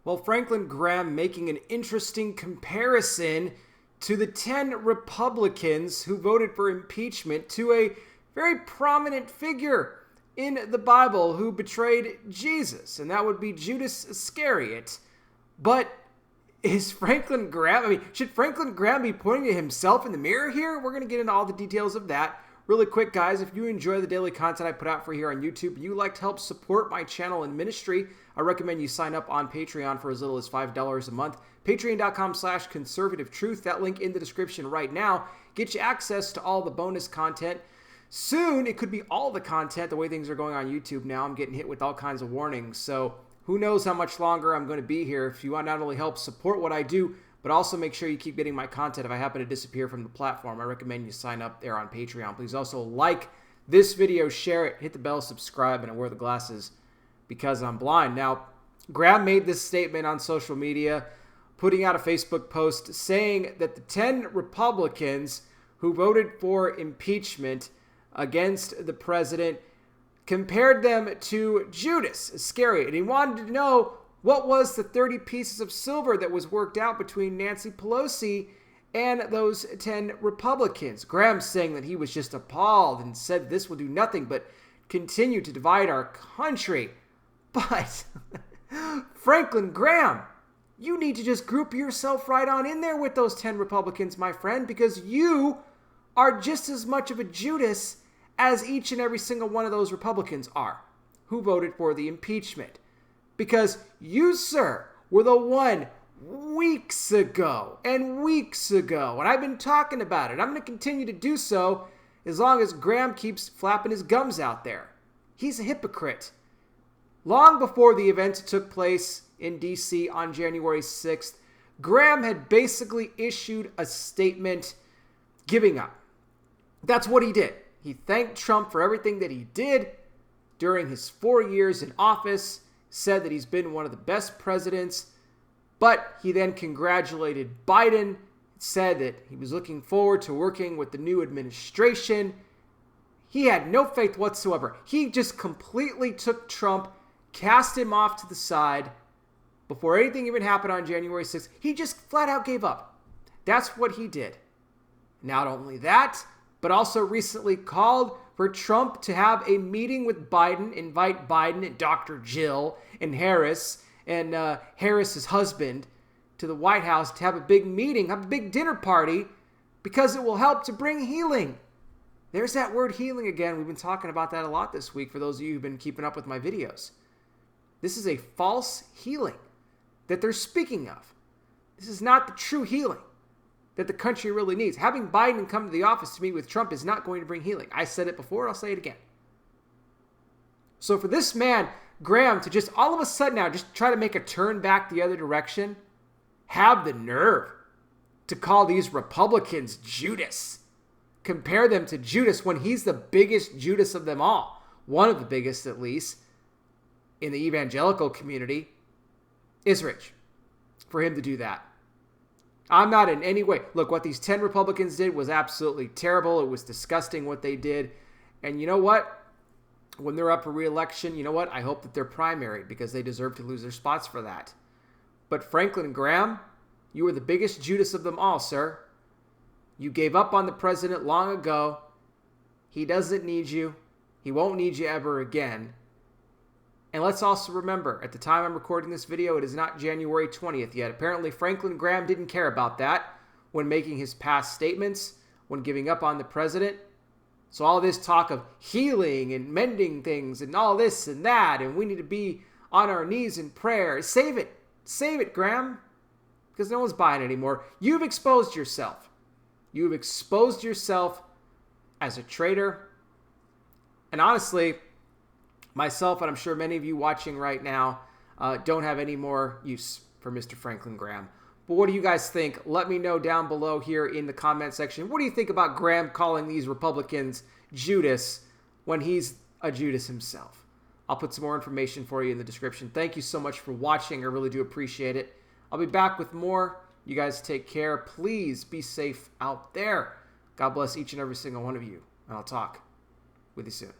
Well, Franklin Graham making an interesting comparison to the 10 Republicans who voted for impeachment to a very prominent figure in the Bible who betrayed Jesus, and that would be Judas Iscariot. But is Franklin Graham, should Franklin Graham be pointing to himself in the mirror here? We're going to get into all the details of that. Really quick, guys, if you enjoy the daily content I put out for here on YouTube, and you like to help support my channel and ministry, I recommend you sign up on Patreon for as little as $5 a month. Patreon.com/conservativetruth. That link in the description right now gets you access to all the bonus content. Soon, it could be all the content. The way things are going on YouTube now, I'm getting hit with all kinds of warnings. So who knows how much longer I'm going to be here. If you want to not only help support what I do, but also make sure you keep getting my content if I happen to disappear from the platform, I recommend you sign up there on Patreon. Please also like this video, share it, hit the bell, subscribe, and I wear the glasses because I'm blind. Now, Graham made this statement on social media, putting out a Facebook post saying that the 10 Republicans who voted for impeachment against the president compared them to Judas Iscariot, and he wanted to know what was the 30 pieces of silver that was worked out between Nancy Pelosi and those 10 Republicans. Graham saying that he was just appalled and said this will do nothing but continue to divide our country. But Franklin Graham, you need to just group yourself right on in there with those 10 Republicans, my friend, because you are just as much of a Judas as each and every single one of those Republicans are who voted for the impeachment. Because you, sir, were the one weeks ago, and I've been talking about it. I'm going to continue to do so as long as Graham keeps flapping his gums out there. He's a hypocrite. Long before the events took place in D.C. on January 6th, Graham had basically issued a statement giving up. That's what he did. He thanked Trump for everything that he did during his 4 years in office, said that he's been one of the best presidents, but he then congratulated Biden, said that he was looking forward to working with the new administration. He had no faith whatsoever. He just completely took Trump, cast him off to the side. Before anything even happened on January 6th, he just flat out gave up. That's what he did. Not only that, but also recently called for Trump to have a meeting with Biden, invite Biden and Dr. Jill and Harris and Harris's husband to the White House to have a big meeting, have a big dinner party, because it will help to bring healing. There's that word healing again. We've been talking about that a lot this week for those of you who've been keeping up with my videos. This is a false healing that they're speaking of. This is not the true healing that the country really needs. Having Biden come to the office to meet with Trump is not going to bring healing. I said it before, I'll say it again. So for this man, Graham, to just all of a sudden now just try to make a turn back the other direction, have the nerve to call these Republicans Judas, compare them to Judas when he's the biggest Judas of them all, one of the biggest at least, in the evangelical community, is rich for him to do that. I'm not in any way. Look, what these 10 Republicans did was absolutely terrible. It was disgusting what they did. And you know what? When they're up for re-election, you know what? I hope that they're primary because they deserve to lose their spots for that. But Franklin Graham, you were the biggest Judas of them all, sir. You gave up on the president long ago. He doesn't need you. He won't need you ever again. And let's also remember, at the time I'm recording this video, it is not January 20th yet. Apparently, Franklin Graham didn't care about that when making his past statements, when giving up on the president. So all this talk of healing and mending things and all this and that, and we need to be on our knees in prayer. Save it. Save it, Graham. Because no one's buying it anymore. You've exposed yourself. You've exposed yourself as a traitor. And honestly, myself, and I'm sure many of you watching right now, don't have any more use for Mr. Franklin Graham. But what do you guys think? Let me know down below here in the comment section. What do you think about Graham calling these Republicans Judas when he's a Judas himself? I'll put some more information for you in the description. Thank you so much for watching. I really do appreciate it. I'll be back with more. You guys take care. Please be safe out there. God bless each and every single one of you. And I'll talk with you soon.